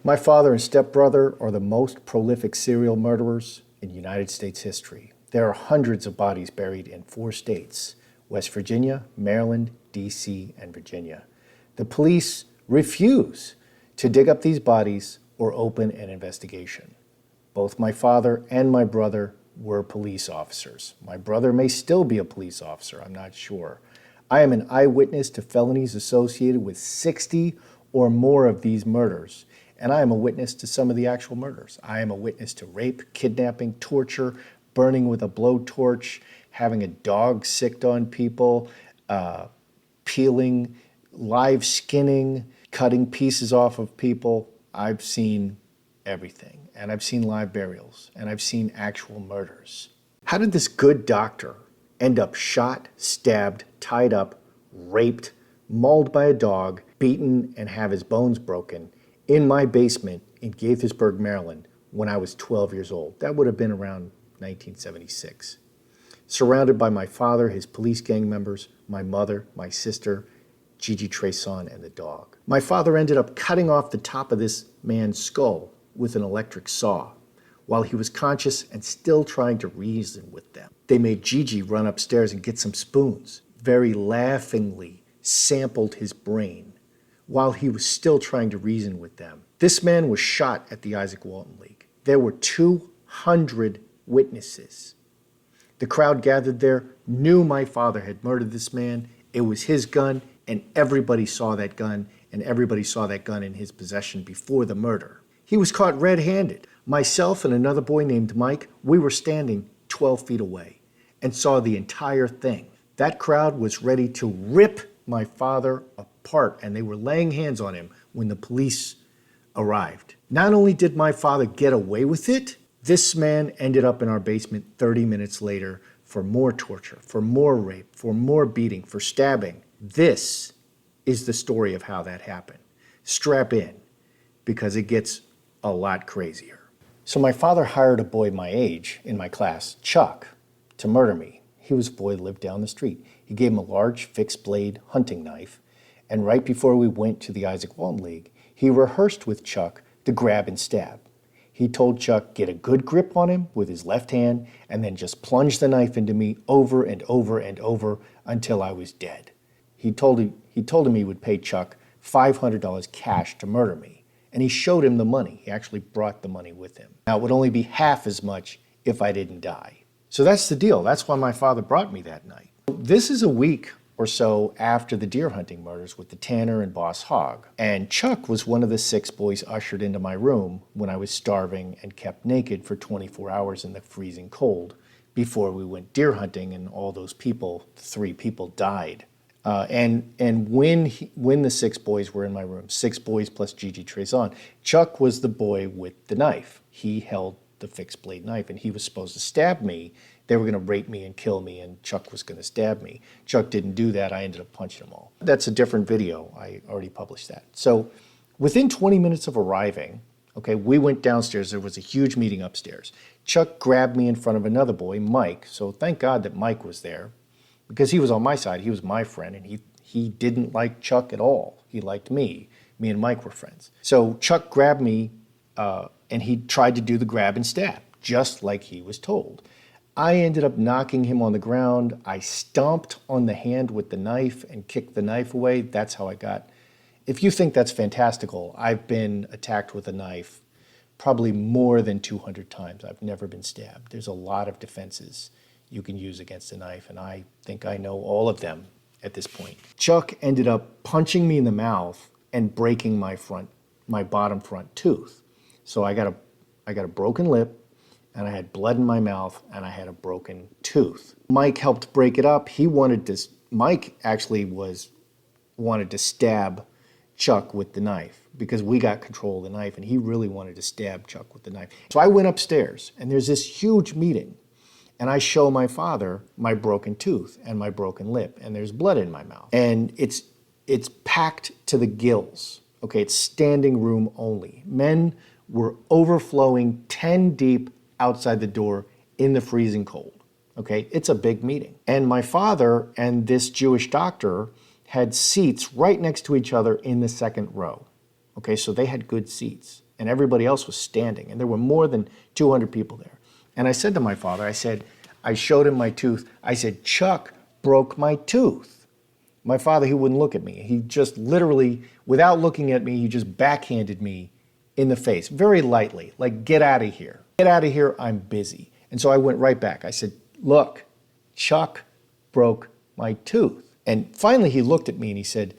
My father and stepbrother are the most prolific serial murderers in United States history. There are hundreds of bodies buried in 4 states: West Virginia, Maryland, D.C., and Virginia. The police refuse to dig up these bodies or open an investigation. Both my father and my brother were police officers. My brother may still be a police officer, I'm not sure. I am an eyewitness to felonies associated with 60 or more of these murders, and I am a witness to some of the actual murders. I am a witness to rape, kidnapping, torture, burning with a blowtorch, having a dog sicked on people, peeling, live skinning, cutting pieces off of people. I've seen everything, and I've seen live burials, and I've seen actual murders. How did this good doctor end up shot, stabbed, tied up, raped, mauled by a dog, beaten, and have his bones broken in my basement in Gaithersburg, Maryland, when I was 12 years old? That would have been around 1976. Surrounded by my father, his police gang members, my mother, my sister, Gigi Treson, and the dog. My father ended up cutting off the top of this man's skull with an electric saw while he was conscious and still trying to reason with them. They made Gigi run upstairs and get some spoons, very laughingly sampled his brain while he was still trying to reason with them. This man was shot at the Isaac Walton League. There were 200 witnesses. The crowd gathered there knew my father had murdered this man. It was his gun, and everybody saw that gun, and everybody saw that gun in his possession before the murder. He was caught red-handed. Myself and another boy named Mike, we were standing 12 feet away and saw the entire thing. That crowd was ready to rip my father apart, and they were laying hands on him when the police arrived. Not only did my father get away with it, this man ended up in our basement 30 minutes later for more torture, for more rape, for more beating, for stabbing. This is the story of how that happened. Strap in, because it gets a lot crazier. So my father hired a boy my age in my class, Chuck, to murder me. He was a boy who lived down the street. He gave him a large fixed blade hunting knife, and right before we went to the Isaac Walton League, he rehearsed with Chuck to grab and stab. He told Chuck, get a good grip on him with his left hand, and then just plunge the knife into me over and over and over until I was dead. He told him he would pay Chuck $500 cash to murder me, and he showed him the money. He actually brought the money with him. Now, it would only be half as much if I didn't die. So that's the deal. That's why my father brought me that night. This is a week or so after the deer hunting murders with the Tanner and Boss Hogg. And Chuck was one of the 6 boys ushered into my room when I was starving and kept naked for 24 hours in the freezing cold before we went deer hunting, and all those people, 3 people, died. And when the 6 boys were in my room, 6 boys plus Gigi Treson, Chuck was the boy with the knife. He held the fixed blade knife, and he was supposed to stab me. They were going to rape me and kill me, and Chuck was going to stab me. Chuck didn't do that. I ended up punching them all. That's a different video. I already published that. So within 20 minutes of arriving, okay, we went downstairs. There was a huge meeting upstairs. Chuck grabbed me in front of another boy, Mike. So thank God that Mike was there, because he was on my side. He was my friend, and he didn't like Chuck at all. He liked me. Me and Mike were friends. So Chuck grabbed me, and he tried to do the grab and stab, just like he was told. I ended up knocking him on the ground. I stomped on the hand with the knife and kicked the knife away. That's how I got. If you think that's fantastical, I've been attacked with a knife probably more than 200 times. I've never been stabbed. There's a lot of defenses you can use against a knife, and I think I know all of them at this point. Chuck ended up punching me in the mouth and breaking my bottom front tooth. So I got a broken lip, and I had blood in my mouth, and I had a broken tooth. Mike helped break it up. Mike actually wanted to stab Chuck with the knife because we got control of the knife, and he really wanted to stab Chuck with the knife. So I went upstairs, and there's this huge meeting, and I show my father my broken tooth and my broken lip, and there's blood in my mouth. And it's packed to the gills. Okay, it's standing room only. Men were overflowing 10 deep outside the door in the freezing cold. Okay, it's a big meeting. And my father and this Jewish doctor had seats right next to each other in the second row. Okay, so they had good seats. and everybody else was standing, and there were more than 200 people there. And I said to my father, I showed him my tooth. I said, Chuck broke my tooth. My father, he wouldn't look at me. He just literally, without looking at me, he just backhanded me in the face, very lightly, like, get out of here. Get out of here, I'm busy. And so I went right back. I said, look, Chuck broke my tooth. And finally he looked at me and he said,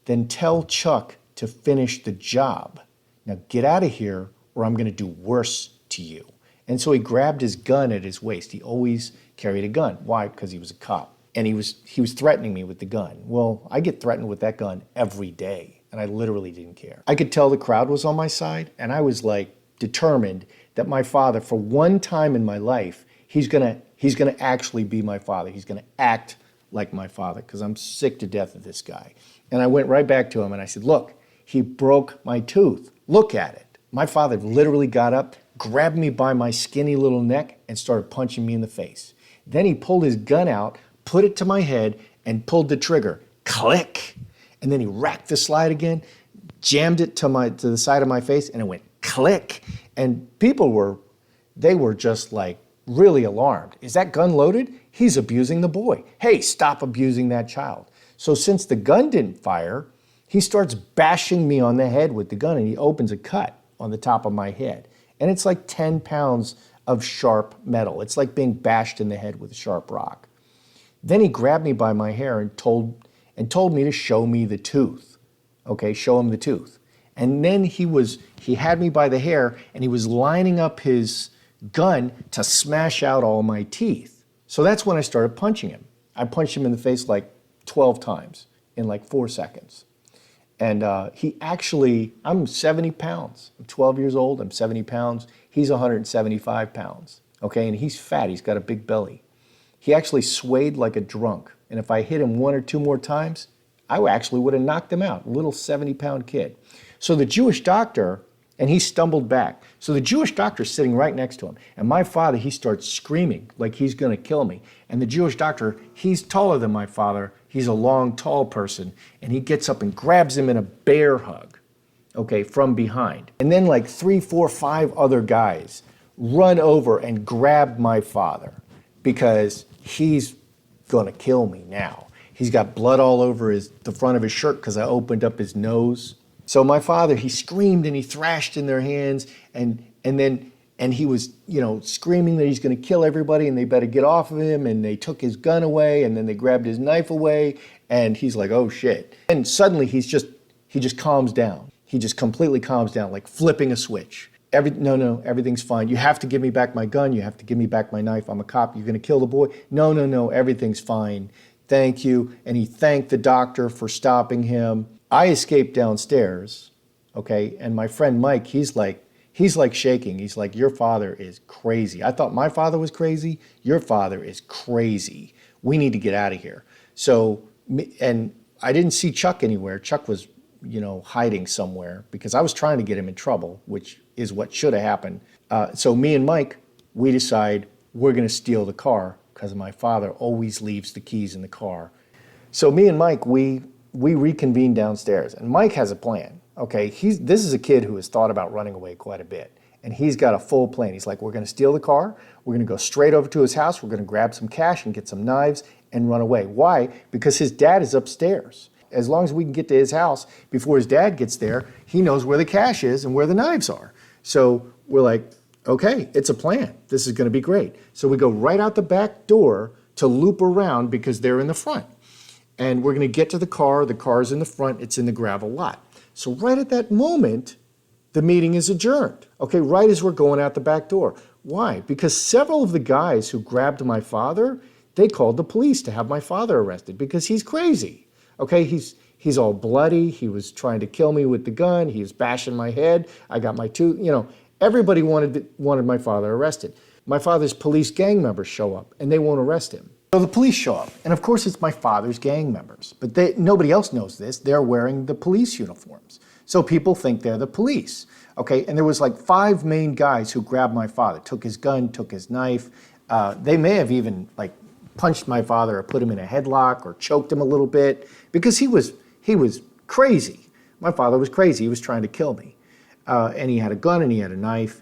then tell Chuck to finish the job. Now get out of here or I'm going to do worse to you. And so he grabbed his gun at his waist. He always carried a gun. Why? Because he was a cop. And he was threatening me with the gun. Well, I get threatened with that gun every day, and I literally didn't care. I could tell the crowd was on my side, and I was like determined that my father, for one time in my life, he's gonna actually be my father. He's gonna act like my father, because I'm sick to death of this guy. And I went right back to him and I said, look, he broke my tooth. Look at it. My father literally got up, grabbed me by my skinny little neck, and started punching me in the face. Then he pulled his gun out, put it to my head, and pulled the trigger. Click! And then he racked the slide again, jammed it to the side of my face, and it went click. And people were just like really alarmed. Is that gun loaded? He's abusing the boy. Hey, stop abusing that child. So since the gun didn't fire, he starts bashing me on the head with the gun, and he opens a cut on the top of my head. And it's like 10 pounds of sharp metal. It's like being bashed in the head with a sharp rock. Then he grabbed me by my hair and told me to show me the tooth. Okay, show him the tooth. And then he had me by the hair and he was lining up his gun to smash out all my teeth. So that's when I started punching him. I punched him in the face like 12 times in like 4 seconds. And I'm 70 pounds. I'm 12 years old, I'm 70 pounds. He's 175 pounds, okay? And he's fat, he's got a big belly. He actually swayed like a drunk. And if I hit him 1 or 2 more times, I actually would have knocked him out, little 70-pound kid. So the Jewish doctor, and he stumbled back. So the Jewish doctor's sitting right next to him. And my father, he starts screaming like he's gonna kill me. And the Jewish doctor, he's taller than my father. He's a long, tall person. And he gets up and grabs him in a bear hug, okay, from behind. And then like 3, 4, 5 other guys run over and grab my father because he's gonna kill me now. He's got blood all over the front of his shirt because I opened up his nose. So my father, he screamed and he thrashed in their hands, and he was, screaming that he's going to kill everybody and they better get off of him, and they took his gun away and then they grabbed his knife away, and he's like, oh shit. And suddenly he just calms down. He just completely calms down, like flipping a switch. No, everything's fine. You have to give me back my gun. You have to give me back my knife. I'm a cop. You're going to kill the boy. No, everything's fine. Thank you. And he thanked the doctor for stopping him. I escaped downstairs, okay? And my friend Mike, he's like shaking. He's like, your father is crazy. I thought my father was crazy. Your father is crazy. We need to get out of here. So, and I didn't see Chuck anywhere. Chuck was, hiding somewhere because I was trying to get him in trouble, which is what should have happened. So me and Mike, we decide we're going to steal the car because my father always leaves the keys in the car. So me and Mike, we reconvene downstairs, and Mike has a plan, okay? This is a kid who has thought about running away quite a bit, and he's got a full plan. He's like, we're gonna steal the car, we're gonna go straight over to his house, we're gonna grab some cash and get some knives and run away. Why? Because his dad is upstairs. As long as we can get to his house before his dad gets there, he knows where the cash is and where the knives are. So we're like, okay, it's a plan. This is gonna be great. So we go right out the back door to loop around because they're in the front. And we're gonna get to the car's in the front, it's in the gravel lot. So right at that moment, the meeting is adjourned, okay, right as we're going out the back door. Why? Because several of the guys who grabbed my father, they called the police to have my father arrested because he's crazy, okay? He's all bloody, he was trying to kill me with the gun, he was bashing my head, I got my tooth, everybody wanted my father arrested. My father's police gang members show up and they won't arrest him. So the police show up, and of course it's my father's gang members, but nobody else knows this. They're wearing the police uniforms. So people think they're the police, okay? And there was like 5 main guys who grabbed my father, took his gun, took his knife. They may have even like punched my father or put him in a headlock or choked him a little bit because he was crazy. My father was crazy, he was trying to kill me. and he had a gun and he had a knife.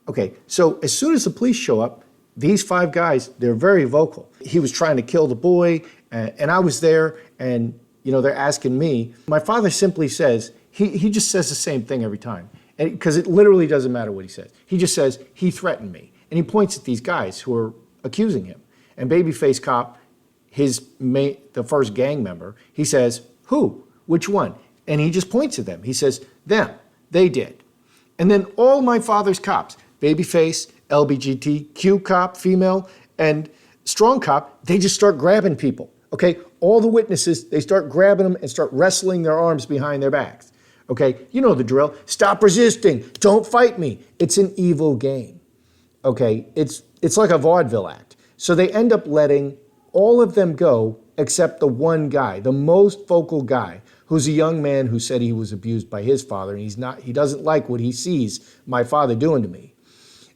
Okay, so as soon as the police show up, these 5 guys, they're very vocal. He was trying to kill the boy, and I was there, and they're asking me. My father simply says, he just says the same thing every time, because it literally doesn't matter what he says. He just says, he threatened me. And he points at these guys who are accusing him. And Babyface Cop, the first gang member, he says, who? Which one? And he just points at them. He says, them. They did. And then all my father's cops, Babyface, LBGTQ cop, female, and strong cop, they just start grabbing people. Okay, all the witnesses, they start grabbing them and start wrestling their arms behind their backs. Okay, you know the drill. Stop resisting. Don't fight me. It's an evil game. Okay, it's like a vaudeville act. So they end up letting all of them go except the one guy, the most vocal guy, who's a young man who said he was abused by his father, and he doesn't like what he sees my father doing to me.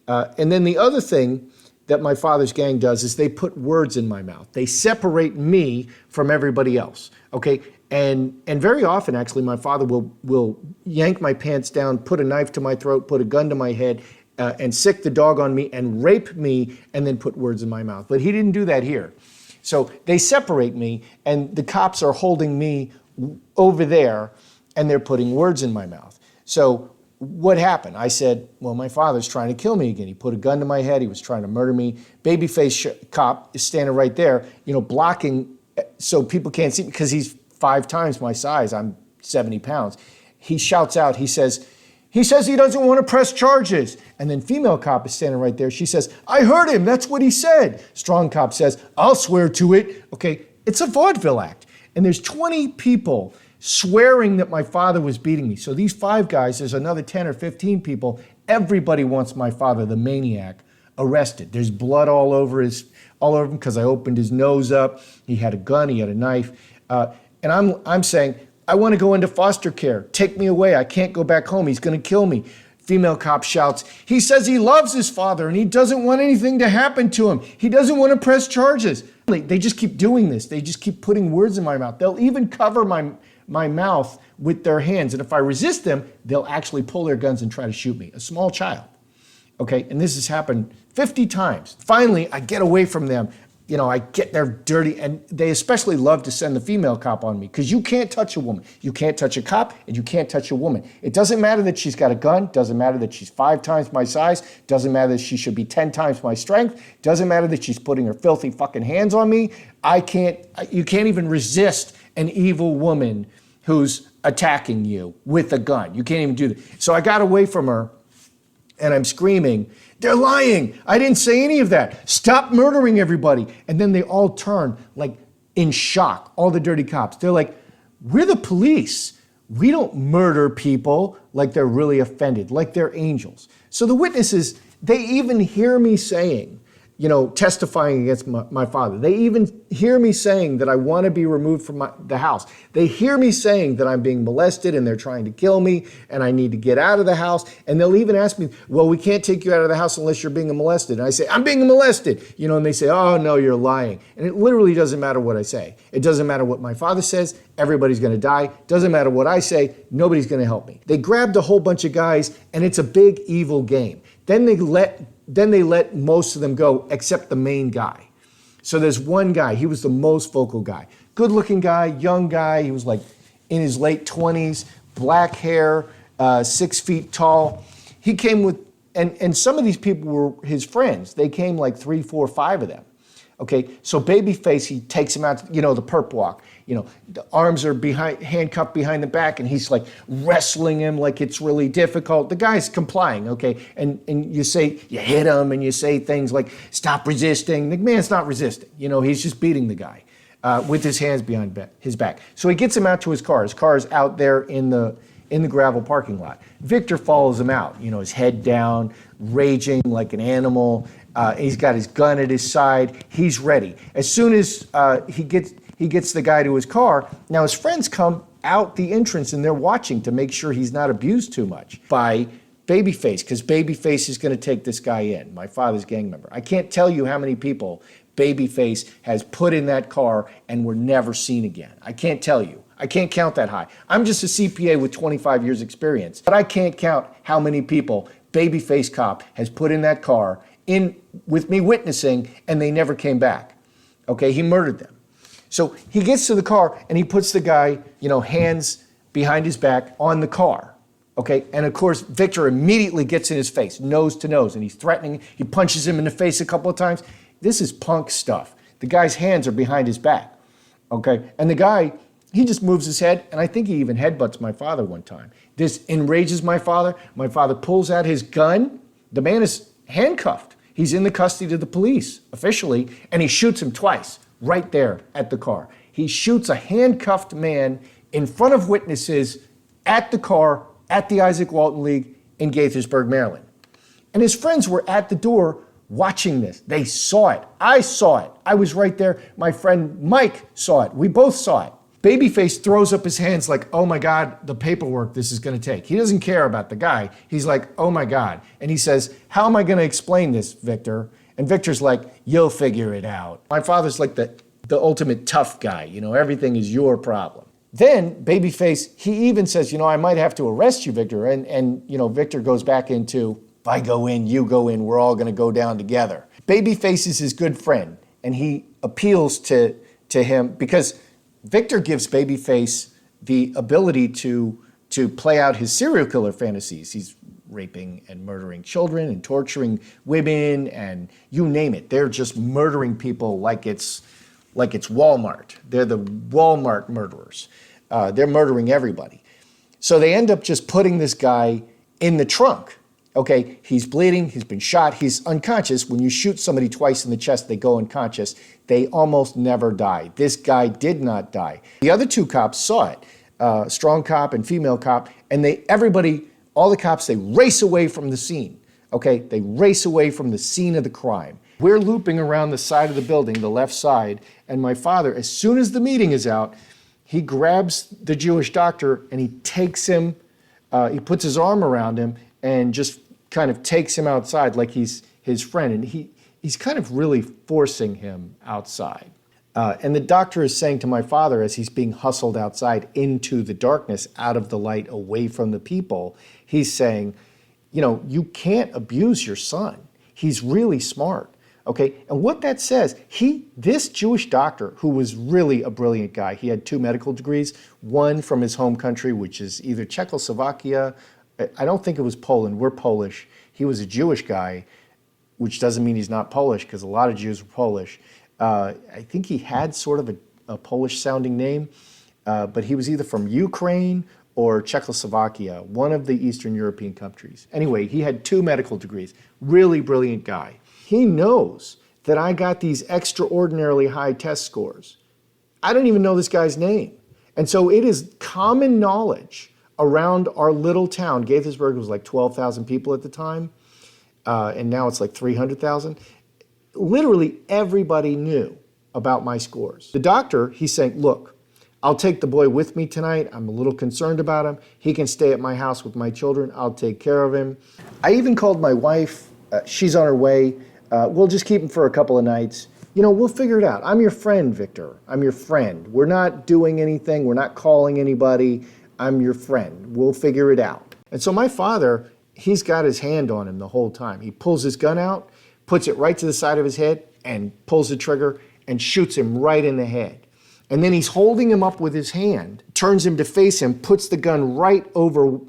And then the other thing that my father's gang does is they put words in my mouth. They separate me from everybody else, okay? And very often, actually, my father will yank my pants down, put a knife to my throat, put a gun to my head, and sick the dog on me and rape me and then put words in my mouth. But he didn't do that here. So they separate me, and the cops are holding me over there, and they're putting words in my mouth. So what happened? I said, well, my father's trying to kill me again. He put a gun to my head. He was trying to murder me. Babyface Cop is standing right there, blocking so people can't see me because he's 5 times my size. I'm 70 pounds. He shouts out, he says he doesn't want to press charges. And then female cop is standing right there. She says, I heard him. That's what he said. Strong cop says, I'll swear to it. Okay, it's a vaudeville act. And there's 20 people swearing that my father was beating me. So these 5 guys, there's another 10 or 15 people. Everybody wants my father, the maniac, arrested. There's blood all over him because I opened his nose up. He had a gun, he had a knife. And I'm saying, I want to go into foster care. Take me away. I can't go back home. He's going to kill me. Female cop shouts, he says he loves his father and he doesn't want anything to happen to him. He doesn't want to press charges. They just keep doing this. They just keep putting words in my mouth. They'll even cover my mouth with their hands. And if I resist them, they'll actually pull their guns and try to shoot me. A small child. Okay, and this has happened 50 times. Finally, I get away from them. I get their dirty, and they especially love to send the female cop on me because you can't touch a woman. You can't touch a cop, and you can't touch a woman. It doesn't matter that she's got a gun. Doesn't matter that she's 5 times my size. Doesn't matter that she should be 10 times my strength. Doesn't matter that she's putting her filthy fucking hands on me. You can't even resist an evil woman who's attacking you with a gun. You can't even do that. So I got away from her, and I'm screaming, they're lying. I didn't say any of that. Stop murdering everybody. And then they all turn like in shock, all the dirty cops. They're like, we're the police. We don't murder people, like they're really offended, like they're angels. So the witnesses, they even hear me saying, testifying against my father. They even hear me saying that I want to be removed from the house. They hear me saying that I'm being molested and they're trying to kill me and I need to get out of the house. And they'll even ask me, well, we can't take you out of the house unless you're being molested. And I say, I'm being molested. And they say, oh, no, you're lying. And it literally doesn't matter what I say. It doesn't matter what my father says. Everybody's going to die. Doesn't matter what I say. Nobody's going to help me. They grabbed a whole bunch of guys and it's a big evil game. Then they let most of them go except the main guy. So there's one guy, he was the most vocal guy. Good looking guy, young guy, he was like in his late 20s, black hair, 6 feet tall. He came with, and some of these people were his friends. They came like 3, 4, 5 of them. Okay, so Babyface, he takes him out, the perp walk. The arms are handcuffed behind the back, and he's like wrestling him like it's really difficult. The guy's complying, okay? And you hit him, and you say things like, stop resisting. The man's not resisting. He's just beating the guy with his hands behind his back. So he gets him out to his car. His car is out there in the gravel parking lot. Victor follows him out, his head down, raging like an animal. He's got his gun at his side. He's ready. As soon as he gets the guy to his car, now his friends come out the entrance and they're watching to make sure he's not abused too much by Babyface, because Babyface is going to take this guy in, my father's gang member. I can't tell you how many people Babyface has put in that car and were never seen again. I can't tell you. I can't count that high. I'm just a CPA with 25 years experience, but I can't count how many people babyface cop has put in that car in with me witnessing, and they never came back. Okay, he murdered them. So he gets to the car and he puts the guy, hands behind his back on the car. Okay, and of course, Victor immediately gets in his face, nose to nose, and he's threatening. He punches him in the face a couple of times. This is punk stuff. The guy's hands are behind his back. Okay, and the guy, he just moves his head, and I think he even headbutts my father one time. This enrages my father. My father pulls out his gun. The man is handcuffed. He's in the custody of the police officially, and he shoots him twice right there at the car. He shoots a handcuffed man in front of witnesses at the car at the Isaac Walton League in Gaithersburg, Maryland. And his friends were at the door watching this. They saw it. I saw it. I was right there. My friend Mike saw it. We both saw it. Babyface throws up his hands like, oh my God, the paperwork this is going to take. He doesn't care about the guy. He's like, oh my God. And he says, how am I going to explain this, Victor? And Victor's like, you'll figure it out. My father's like the ultimate tough guy. Everything is your problem. Then Babyface, he even says, I might have to arrest you, Victor. And Victor goes back into, if I go in, you go in, we're all going to go down together. Babyface is his good friend, and he appeals to him because Victor gives Babyface the ability to play out his serial killer fantasies. He's raping and murdering children and torturing women and you name it. They're just murdering people like it's Walmart. They're the Walmart murderers. They're murdering everybody. So they end up just putting this guy in the trunk. Okay, he's bleeding, he's been shot, he's unconscious. When you shoot somebody twice in the chest, they go unconscious. They almost never die. This guy did not die. The other two cops saw it, strong cop and female cop, and all the cops, they race away from the scene. Okay, they race away from the scene of the crime. We're looping around the side of the building, the left side, and my father, as soon as the meeting is out, he grabs the Jewish doctor and he takes him, he puts his arm around him and just kind of takes him outside like he's his friend. And he's kind of really forcing him outside. And the doctor is saying to my father as he's being hustled outside into the darkness, out of the light, away from the people, he's saying, you can't abuse your son. He's really smart. Okay, and what that says, this Jewish doctor, who was really a brilliant guy, he had 2 medical degrees, one from his home country, which is either Czechoslovakia, I don't think it was Poland, we're Polish. He was a Jewish guy, which doesn't mean he's not Polish, because a lot of Jews were Polish. I think he had sort of a Polish-sounding name, but he was either from Ukraine or Czechoslovakia, one of the Eastern European countries. Anyway, he had 2 medical degrees, really brilliant guy. He knows that I got these extraordinarily high test scores. I don't even know this guy's name. And so it is common knowledge around our little town. Gaithersburg was like 12,000 people at the time, and now it's like 300,000. Literally everybody knew about my scores. The doctor, he's saying, look, I'll take the boy with me tonight. I'm a little concerned about him. He can stay at my house with my children. I'll take care of him. I even called my wife. She's on her way. We'll just keep him for a couple of nights. We'll figure it out. I'm your friend, Victor. I'm your friend. We're not doing anything. We're not calling anybody. I'm your friend. We'll figure it out. And so my father, he's got his hand on him the whole time. He pulls his gun out, puts it right to the side of his head, and pulls the trigger and shoots him right in the head. And then he's holding him up with his hand, turns him to face him, puts the gun right over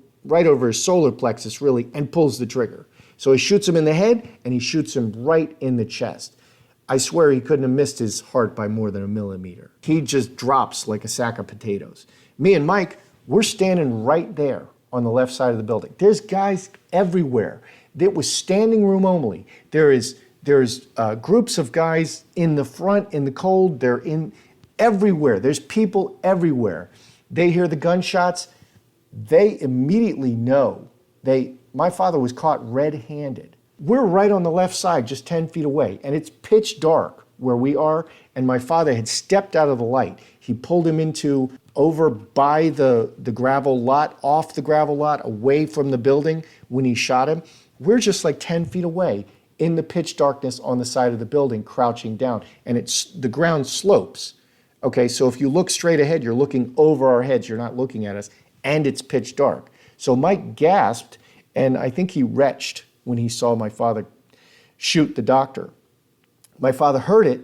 his solar plexus, really, and pulls the trigger. So he shoots him in the head, and he shoots him right in the chest. I swear he couldn't have missed his heart by more than a millimeter. He just drops like a sack of potatoes. Me and Mike, we're standing right there on the left side of the building. There's guys everywhere. It was standing room only. There's groups of guys in the front, in the cold. They're in everywhere. There's people everywhere. They hear the gunshots. They immediately know. My father was caught red-handed. We're right on the left side, just 10 feet away, and it's pitch dark where we are, and my father had stepped out of the light. He pulled him over by the gravel lot, off the gravel lot, away from the building when he shot him. We're just like 10 feet away in the pitch darkness on the side of the building, crouching down, and the ground slopes Okay, so if you look straight ahead, you're looking over our heads, you're not looking at us, and it's pitch dark. So Mike gasped, and I think he retched when he saw my father shoot the doctor. My father heard it,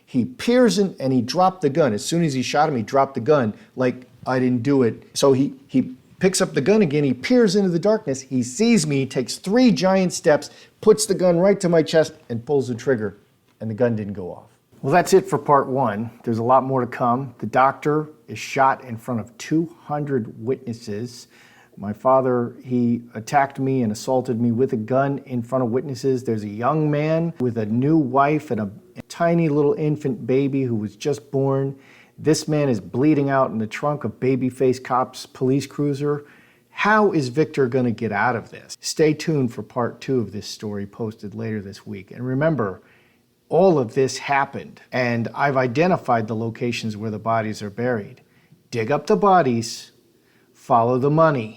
he peers in, and he dropped the gun. As soon as he shot him, he dropped the gun, like, I didn't do it. So he picks up the gun again, he peers into the darkness, he sees me, takes 3 giant steps, puts the gun right to my chest, and pulls the trigger, and the gun didn't go off. Well, that's it for part 1. There's a lot more to come. The doctor is shot in front of 200 witnesses. My father, he attacked me and assaulted me with a gun in front of witnesses. There's a young man with a new wife and a tiny little infant baby who was just born. This man is bleeding out in the trunk of Babyface Cop's police cruiser. How is Victor going to get out of this? Stay tuned for part 2 of this story posted later this week. And remember, all of this happened, and I've identified the locations where the bodies are buried. Dig up the bodies, follow the money.